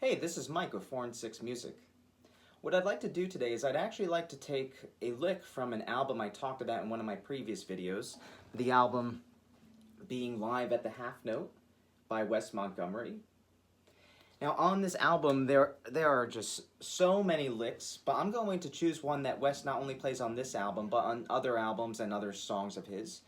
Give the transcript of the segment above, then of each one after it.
Hey, this is Mike with 4 and 6 Music. What I'd like to do today is I'd actually like to take a lick from an album I talked about in one of my previous videos, the album being Live at the Half Note by Wes Montgomery. Now on this album there are just so many licks, but I'm going to choose one that Wes not only plays on this album but on other albums and other songs of his.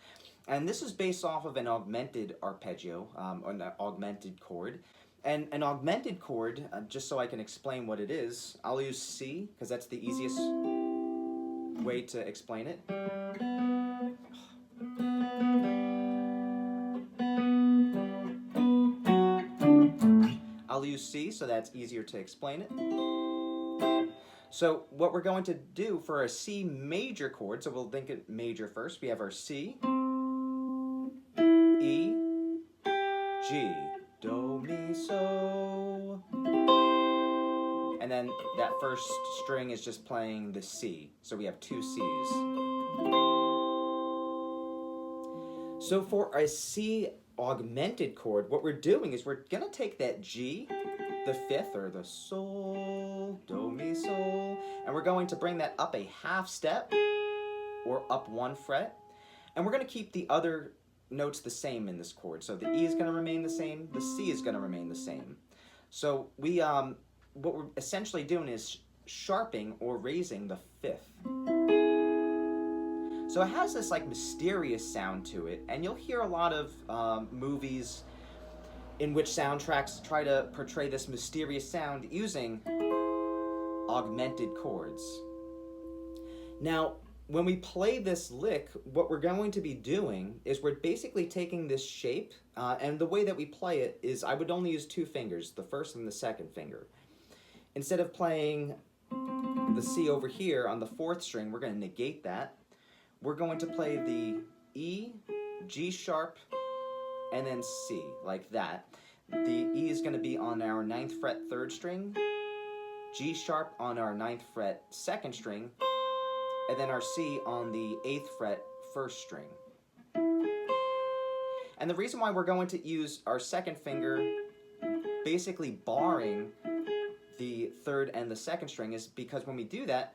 And this is based off of an augmented arpeggio, or an augmented chord. And an augmented chord, just so I can explain what it is, I'll use C, because that's the easiest way to explain it. I'll use C, so that's easier to explain it. So what we're going to do for a C major chord, so we'll think it major first, we have our C, E, G, Do, Mi, So. And then that first string is just playing the C. So we have two C's. So for a C augmented chord, what we're doing is we're going to take that G, the fifth, or the Sol, Do, Mi, Sol, and we're going to bring that up a half step, or up one fret, and we're going to keep the other notes the same in this chord. So the E is going to remain the same, the C is going to remain the same. So we, what we're essentially doing is sharping or raising the fifth. So it has this like mysterious sound to it, and you'll hear a lot of movies in which soundtracks try to portray this mysterious sound using augmented chords. Now, when we play this lick, what we're going to be doing is we're basically taking this shape, and the way that we play it is I would only use two fingers, the first and the second finger. Instead of playing the C over here on the fourth string, we're going to negate that. We're going to play the E, G sharp, and then C, like that. The E is going to be on our 9th fret third string, G sharp on our 9th fret second string, and then our C on the 8th fret first string. And the reason why we're going to use our second finger basically barring the third and the second string is because when we do that,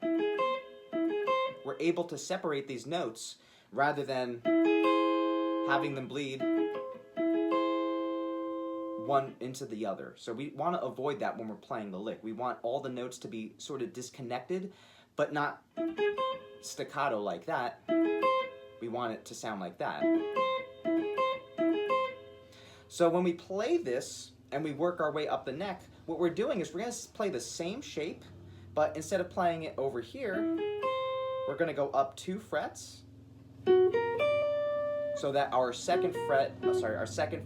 we're able to separate these notes rather than having them bleed one into the other. So we want to avoid that when we're playing the lick. We want all the notes to be sort of disconnected, but not staccato like that. We want it to sound like that. So when we play this and we work our way up the neck, what we're doing is we're going to play the same shape, but instead of playing it over here, we're going to go up 2 frets so that our second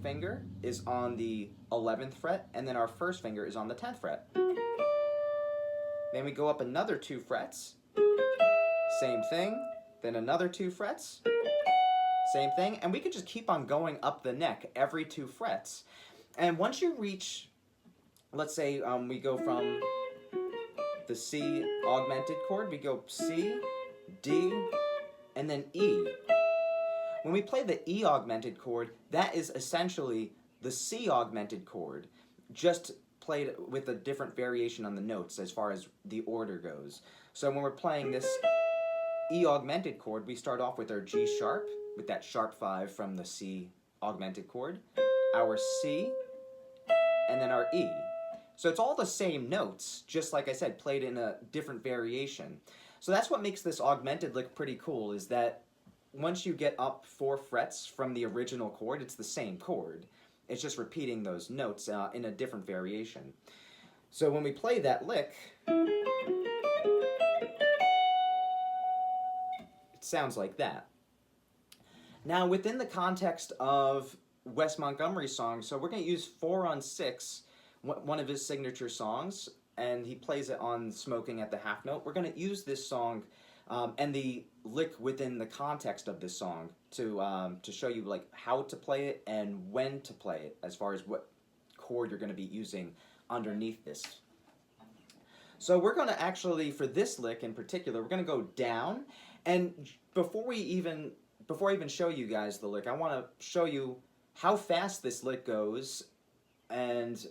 finger is on the 11th fret, and then our first finger is on the 10th fret. Then we go up another 2 frets, same thing, then another 2 frets, same thing, and we could just keep on going up the neck every 2 frets. And once you reach, let's say we go from the C augmented chord, we go C, D, and then E. When we play the E augmented chord, that is essentially the C augmented chord, just played with a different variation on the notes as far as the order goes. So when we're playing this E augmented chord, we start off with our G sharp, with that sharp 5 from the C augmented chord, our C, and then our E. So it's all the same notes, just like I said, played in a different variation. So that's what makes this augmented lick pretty cool, is that once you get up 4 frets from the original chord, it's the same chord. It's just repeating those notes in a different variation. So when we play that lick, it sounds like that. Now within the context of Wes Montgomery's song, so we're going to use 4 on 6, one of his signature songs, and he plays it on Smokin at the half note. We're going to use this song and the lick within the context of this song to show you like how to play it and when to play it, as far as what chord you're going to be using underneath this. So we're going to actually, for this lick in particular, we're going to go down, and before I even show you guys the lick, I want to show you how fast this lick goes and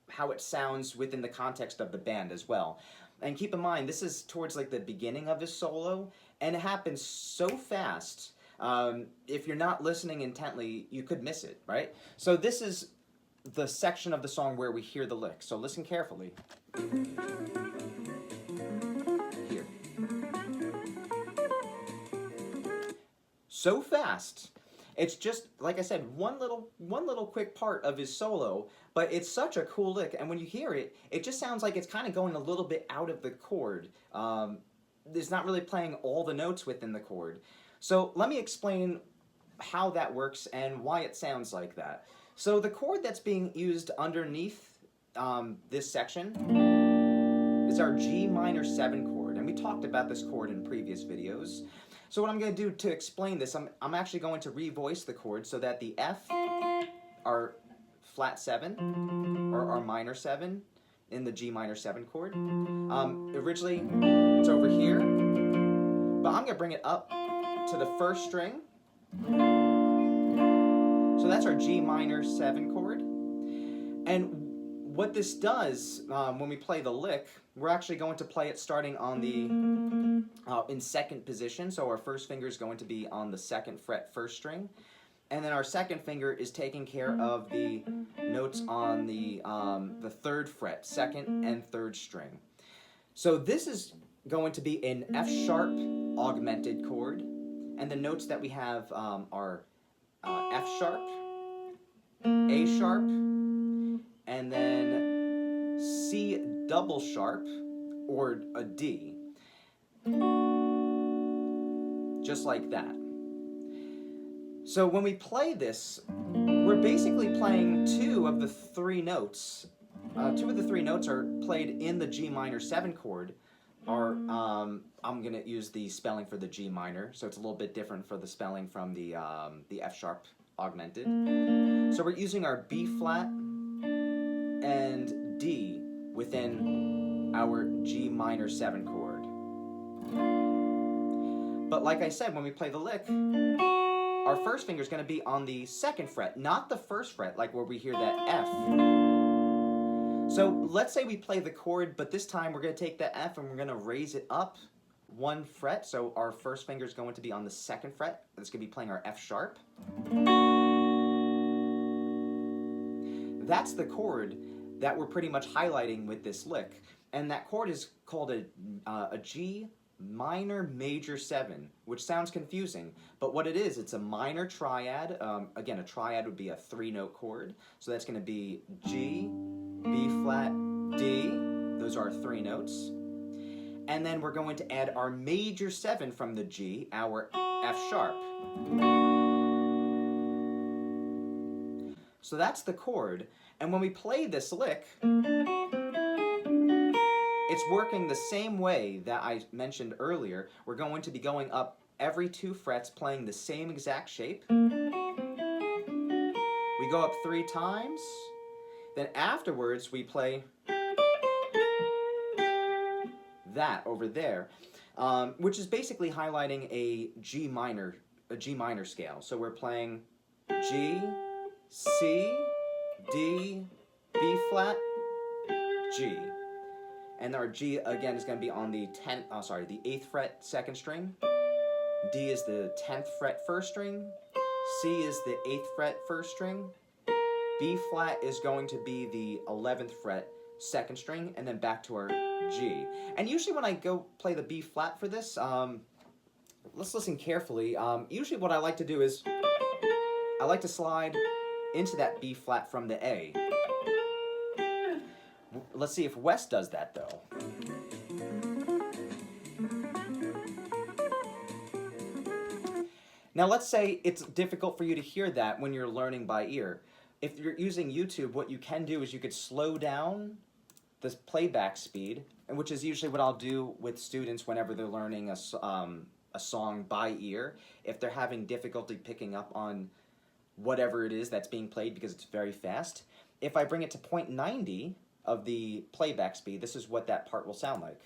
how it sounds within the context of the band as well. And keep in mind, this is towards like the beginning of his solo, and it happens so fast. If you're not listening intently, you could miss it, right? So this is the section of the song where we hear the lick. So listen carefully. Here. So fast. It's just, like I said, one little quick part of his solo, but it's such a cool lick, and when you hear it, it just sounds like it's kind of going a little bit out of the chord. It's not really playing all the notes within the chord. So let me explain how that works and why it sounds like that. So the chord that's being used underneath this section is our G minor 7 chord, and we talked about this chord in previous videos. So what I'm going to do to explain this, I'm actually going to revoice the chord so that the F, our flat 7, or our minor 7, in the G minor 7 chord. Originally, it's over here, but I'm going to bring it up to the first string. So that's our G minor 7 chord. And what this does, when we play the lick, we're actually going to play it starting on the, in second position. So our first finger is going to be on the 2nd fret, 1st string. And then our 2nd finger is taking care of the notes on the 3rd fret, 2nd and 3rd string. So this is going to be an F sharp augmented chord. And the notes that we have are F sharp, A sharp, and then C double sharp, or a D. Just like that. So when we play this, we're basically playing 2 of the 3 notes. 2 of the 3 notes are played in the G minor 7 chord. I'm going to use the spelling for the G minor, so it's a little bit different for the spelling from the F sharp augmented. So we're using our B flat and D within our G minor 7 chord. But like I said, when we play the lick, our first finger is going to be on the 2nd fret, not the 1st fret, like where we hear that F. So let's say we play the chord, but this time we're going to take the F and we're going to raise it up 1 fret. So our first finger is going to be on the 2nd fret. It's going to be playing our F sharp. That's the chord that we're pretty much highlighting with this lick. And that chord is called a G minor major 7, which sounds confusing, but what it is, it's a minor triad. Again, a triad would be a 3-note chord, so that's going to be G, B flat, D. Those are 3 notes. And then we're going to add our major 7 from the G, our F sharp. So that's the chord, and when we play this lick, it's working the same way that I mentioned earlier. We're going to be going up every 2 frets, playing the same exact shape. We go up 3 times. Then afterwards, we play that over there, which is basically highlighting a G minor scale. So we're playing G, C, D, B flat, G. And our G, again, is going to be on the 8th fret, 2nd string. D is the 10th fret, 1st string. C is the 8th fret, 1st string. B flat is going to be the 11th fret, 2nd string, and then back to our G. And usually when I go play the B flat for this, let's listen carefully. Usually what I like to do is, I like to slide into that B flat from the A. Let's see if Wes does that, though. Now, let's say it's difficult for you to hear that when you're learning by ear. If you're using YouTube, what you can do is you could slow down the playback speed, which is usually what I'll do with students whenever they're learning a song by ear. If they're having difficulty picking up on whatever it is that's being played because it's very fast, if I bring it to 0.90 of the playback speed, this is what that part will sound like.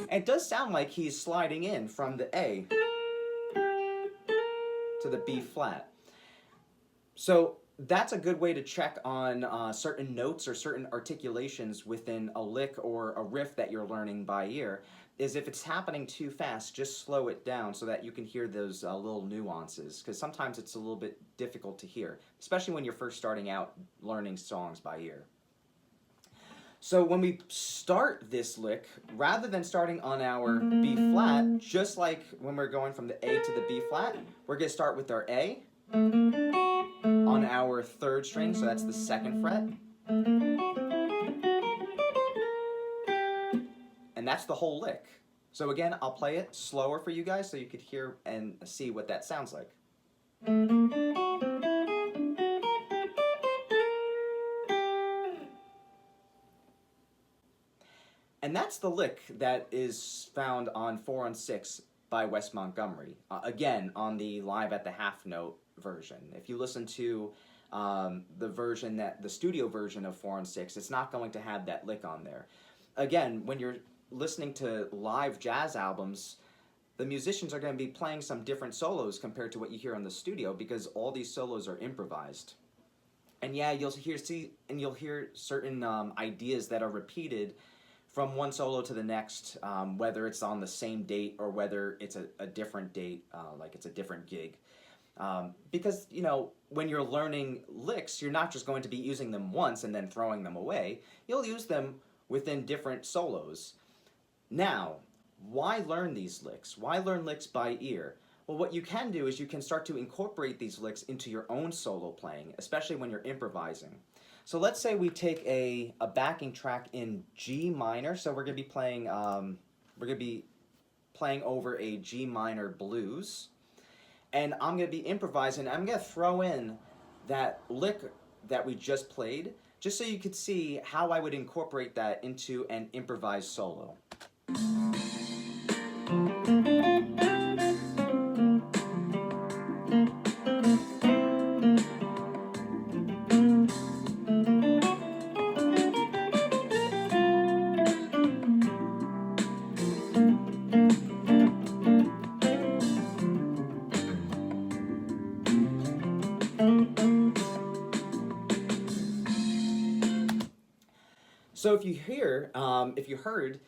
And it does sound like he's sliding in from the A to the B flat. So that's a good way to check on certain notes or certain articulations within a lick or a riff that you're learning by ear, is if it's happening too fast, just slow it down so that you can hear those little nuances, because sometimes it's a little bit difficult to hear, especially when you're first starting out learning songs by ear. So when we start this lick, rather than starting on our B flat, just like when we're going from the A to the B flat, we're going to start with our A on our third string, so that's the second fret. And that's the whole lick. So again, I'll play it slower for you guys so you could hear and see what that sounds like. And that's the lick that is found on 4 on 6 by Wes Montgomery. Again, on the Live at the Half Note version. If you listen to the studio version of 4 on 6, it's not going to have that lick on there. Again, when you're listening to live jazz albums, the musicians are going to be playing some different solos compared to what you hear in the studio, because all these solos are improvised. And yeah, you'll hear certain ideas that are repeated from one solo to the next, whether it's on the same date or whether it's a different date, like it's a different gig. Because, you know, when you're learning licks, you're not just going to be using them once and then throwing them away. You'll use them within different solos. Now, why learn these licks? Why learn licks by ear? Well, what you can do is you can start to incorporate these licks into your own solo playing, especially when you're improvising. So let's say we take a backing track in G minor. So we're going to be playing over a G minor blues, and I'm going to be improvising. I'm going to throw in that lick that we just played, just so you could see how I would incorporate that into an improvised solo. So if you heard,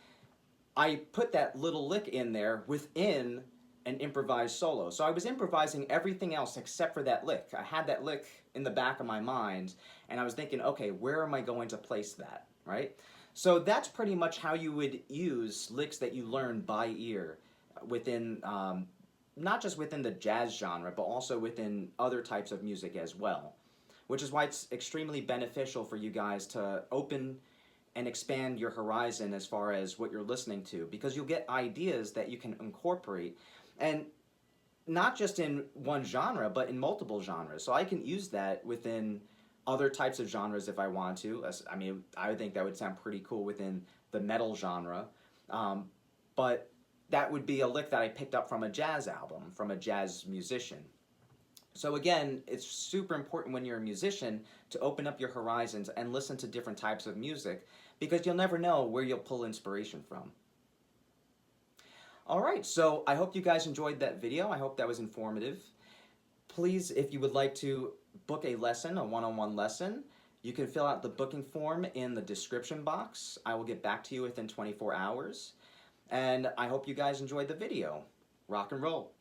I put that little lick in there within an improvised solo. So I was improvising everything else except for that lick. I had that lick in the back of my mind, and I was thinking, okay, where am I going to place that, right? So that's pretty much how you would use licks that you learn by ear within, not just within the jazz genre, but also within other types of music as well, which is why it's extremely beneficial for you guys to open and expand your horizon as far as what you're listening to, because you'll get ideas that you can incorporate, and not just in one genre, but in multiple genres. So I can use that within other types of genres if I want to. I mean, I would think that would sound pretty cool within the metal genre, but that would be a lick that I picked up from a jazz album, from a jazz musician. So again, it's super important when you're a musician to open up your horizons and listen to different types of music, because you'll never know where you'll pull inspiration from. Alright, so I hope you guys enjoyed that video. I hope that was informative. Please, if you would like to book a lesson, a one-on-one lesson, you can fill out the booking form in the description box. I will get back to you within 24 hours. And I hope you guys enjoyed the video. Rock and roll.